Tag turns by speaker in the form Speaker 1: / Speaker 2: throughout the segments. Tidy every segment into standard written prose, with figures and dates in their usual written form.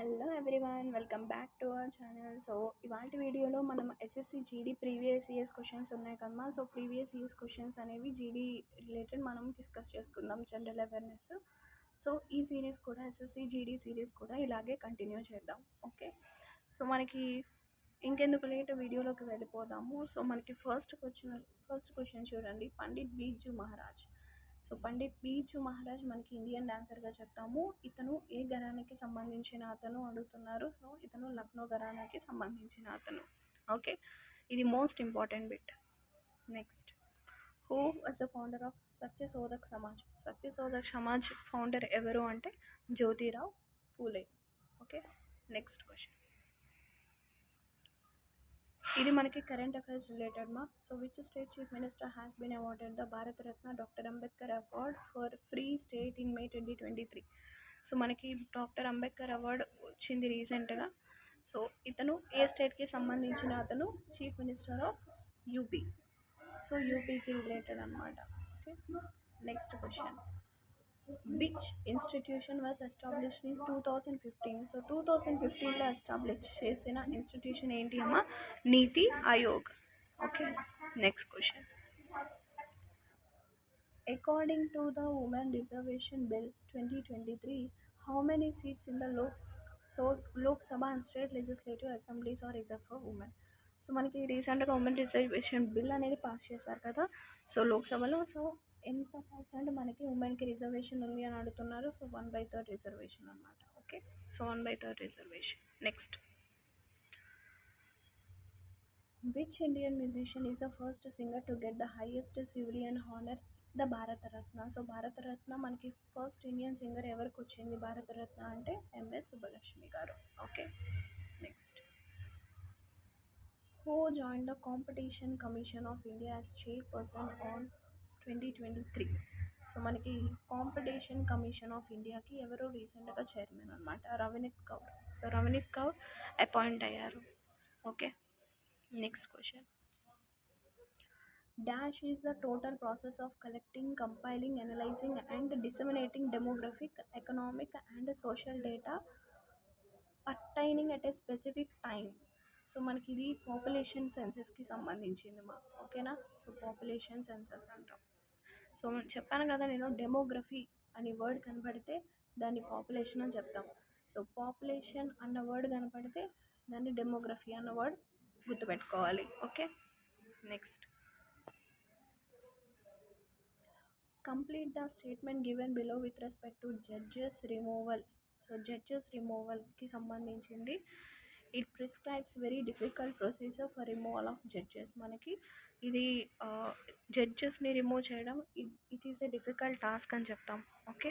Speaker 1: Hello everyone welcome back to our channel. So ఇవాళ వీడియోలో మనం SSC GD previous years questions ఉన్నాయి కదమ్మా. సో ప్రీవియస్ ఇయర్స్ క్వశ్చన్స్ అనేవి జీడీ రిలేటెడ్ మనం డిస్కస్ చేసుకుందాం, జనరల్ అవేర్నెస్. సో ఈ సిరీస్ కూడా ఎస్ఎస్సి జీడీ సిరీస్ కూడా ఇలాగే కంటిన్యూ చేద్దాం. ఓకే, సో మనకి ఇంకెందుకు లేట్ వీడియోలోకి వెళ్ళిపోదాము. సో మనకి ఫస్ట్ క్వశ్చన్ చూడండి, పండిట్ బీర్జు మహారాజ్. సో పండిట్ బీర్జు మహారాజ్ మనకి ఇండియన్ డాన్సర్గా చెప్తాము. ఇతను ఏ ఘరానాకి సంబంధించిన అతను అడుగుతున్నారు. సో ఇతను లక్నో ఘరానాకి సంబంధించిన అతను. ఓకే, ఇది most important bit. Next, who was the founder of Satyashodhak Samaj. Satyashodhak Samaj founder ఎవరు అంటే Jyotirao Phule. Okay, next question, ఇది మనకి కరెంట్ అఫైర్స్ రిలేటెడ్ మా. So which state chief minister has been awarded the Bharat Ratna doctor Ambedkar award for free state in May 2023. So మనకి doctor Ambedkar award వచ్చింది రీసెంట్గా. So ఇతను ఏ స్టేట్కి సంబంధించిన అతను? Chief minister of UP. So యూపీకి related అనమాట. Okay, next question, which institution was established in 2015. So 2015లో ఎస్టాబ్లిష్ చేసిన ఇన్స్టిట్యూషన్ ఏంటి అమ్మా? NITI Aayog. Okay, next question, according to the women reservation bill 2023, how many seats in the Lok Sabha and state legislative assemblies are reserved for women. So మనకి రీసెంట్గా women reservation bill అనేది pass చేశారు కదా. So లోక్సభలో. So ఎంత percent మనకి ఉమెన్కి reservation ఉంది అని అడుగుతున్నారు. సో 1/3 రిజర్వేషన్ అనమాట. Okay, so 1/3 reservation. Next, which Indian musician is the first singer to get the highest civilian honour, the Bharat Ratna. So Bharat Ratna మనకి ఫస్ట్ ఇండియన్ సింగర్ ఎవరికి వచ్చింది భారతరత్న అంటే ఎంఎస్ సుబ్బలక్ష్మి గారు. Okay, next, who joined the Competition Commission of India as chairperson on 2023. So మనకి competition commission of ఇండియాకి ఎవరో రీసెంట్గా chairman అనమాట, రవనీత్ కౌర్. సో రవనీత్ కౌర్ అపాయింట్ అయ్యారు. Okay, next question, dash is the total process of collecting, compiling, analysing and disseminating demographic, economic and social data pertaining at a specific time. So మనకి ఇది population సెన్సెస్కి సంబంధించింది మా. ఓకేనా, సో పాపులేషన్ సెన్సెస్ అంటాం. So చెప్పాను కదా నేను, డెమోగ్రఫీ అనే వర్డ్ కనపడితే దాన్ని పాపులేషన్ అని చెప్తాం. సో పాపులేషన్ అన్న వర్డ్ కనపడితే దాన్ని డెమోగ్రఫీ అన్న వర్డ్ గుర్తుపెట్టుకోవాలి. Okay, next, complete the statement given below with respect to judges removal. So judges రిమూవల్కి సంబంధించింది. It prescribes very difficult procedure for removal of judges. మనకి ఇది జడ్జెస్ని రిమూవ్ చేయడం it is a difficult task అని చెప్తాం. Okay,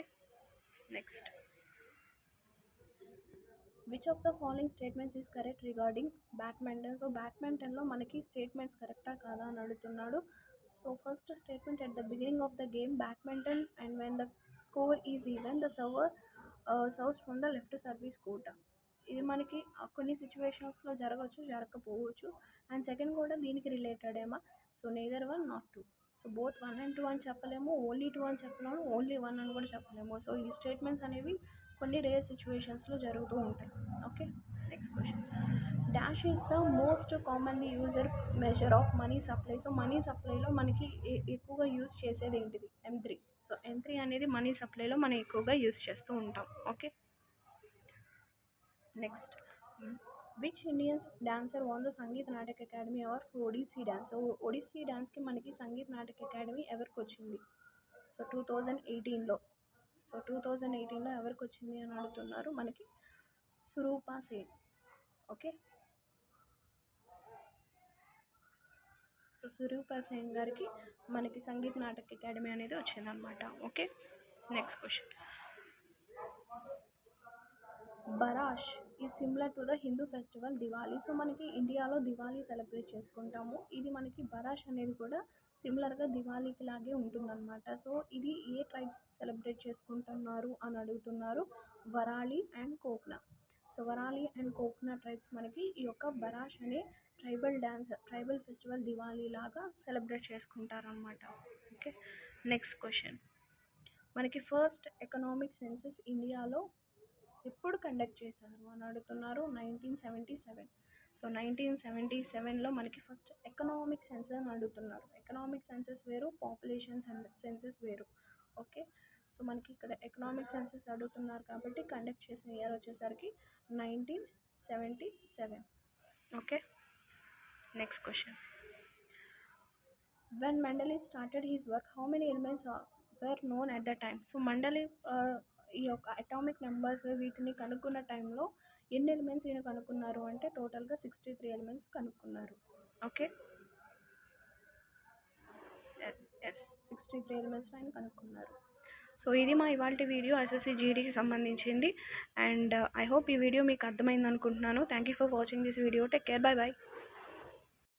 Speaker 1: next, which of the following statements is correct regarding badminton. So బ్యాడ్మింటన్లో మనకి స్టేట్మెంట్స్ కరెక్టా కాదా అని అడుగుతున్నాడు. So first statement, at the beginning of the game badminton and when the score is even the server serves from the left service court. ఇది మనకి కొన్ని సిచ్యువేషన్స్లో జరగవచ్చు, జరగకపోవచ్చు. అండ్ సెకండ్ కూడా దీనికి రిలేటెడ్ ఏమా. So neither 1 not 2. So both 1 and 2 అని చెప్పలేము, ఓన్లీ 2 అని చెప్పలేము, ఓన్లీ 1 అని కూడా చెప్పలేము. సో ఈ స్టేట్మెంట్స్ అనేవి కొన్ని రేర్ సిచ్యువేషన్స్లో జరుగుతూ ఉంటాయి. Okay, next question, dash is the most commonly user measure of money supply. So money సప్లైలో మనకి ఎక్కువగా యూజ్ చేసేది ఏంటిది? M3. సో M3 అనేది మనీ సప్లైలో మనం ఎక్కువగా యూజ్ చేస్తూ ఉంటాం. Okay, next, which Indian dancer won the Sangeet Natak Academy award for Odissi dance. Odissi డాన్స్కి మనకి సంగీత్ నాటక్ అకాడమీ ఎవరికి వచ్చింది? సో 2018లో. సో 2018లో ఎవరికి వచ్చింది అని అడుగుతున్నారు. మనకి సురూపా సేన్. ఓకే, సో సురూపా సేన్ గారికి మనకి సంగీత్ నాటక్ అకాడమీ అనేది వచ్చిందనమాట. ఓకే, నెక్స్ట్ క్వశ్చన్, బరాష్ is similar to the Hindu festival Diwali. So మనకి ఇండియాలో దివాలి సెలబ్రేట్ చేసుకుంటాము. ఇది మనకి బరాష్ అనేది కూడా సిమిలర్గా దివాళీకి లాగే ఉంటుందన్నమాట. సో ఇది ఏ ట్రైబ్స్ సెలబ్రేట్ చేసుకుంటున్నారు అని అడుగుతున్నారు. వరాలి అండ్ కోక్నా. సో వరాలి అండ్ కోక్నా ట్రైబ్స్ మనకి ఈ యొక్క బరాష్ అనే ట్రైబల్ ఫెస్టివల్ దివాళీ లాగా సెలబ్రేట్ చేసుకుంటారనమాట. ఓకే, నెక్స్ట్ క్వశ్చన్, మనకి ఫస్ట్ ఎకనామిక్ సెన్సస్ ఇండియాలో ఎప్పుడు కండక్ట్ చేశారు అని అడుగుతున్నారు. 1977. సో 1977లో మనకి ఫస్ట్ ఎకనామిక్ సెన్సస్ అని అడుగుతున్నారు. ఎకనామిక్ సెన్సస్ వేరు, పాపులేషన్ సెన్సస్ వేరు. ఓకే, సో మనకి ఇక్కడ ఎకనామిక్ సెన్సస్ అడుగుతున్నారు కాబట్టి కండక్ట్ చేసిన ఇయర్ వచ్చేసరికి 1977. Okay, next question. When Mendeleev started his work, how many elements were known at the time? So మండలి ఈ యొక్క అటామిక్ నెంబర్స్ వీటిని కనుక్కున్న టైంలో ఎన్ని ఎలిమెంట్స్ ఈయన కనుక్కున్నారు అంటే టోటల్గా 63 ఎలిమెంట్స్ కనుక్కున్నారు. ఓకే, 63 ఎలిమెంట్స్ ఆయన కనుక్కున్నారు. సో ఇది మా ఇవాళ వీడియో ఎస్ఎస్సి జీడీకి సంబంధించింది. అండ్ ఐ హోప్ ఈ వీడియో మీకు అర్థమైంది అనుకుంటున్నాను. Thank you for watching this video. Take care, by by.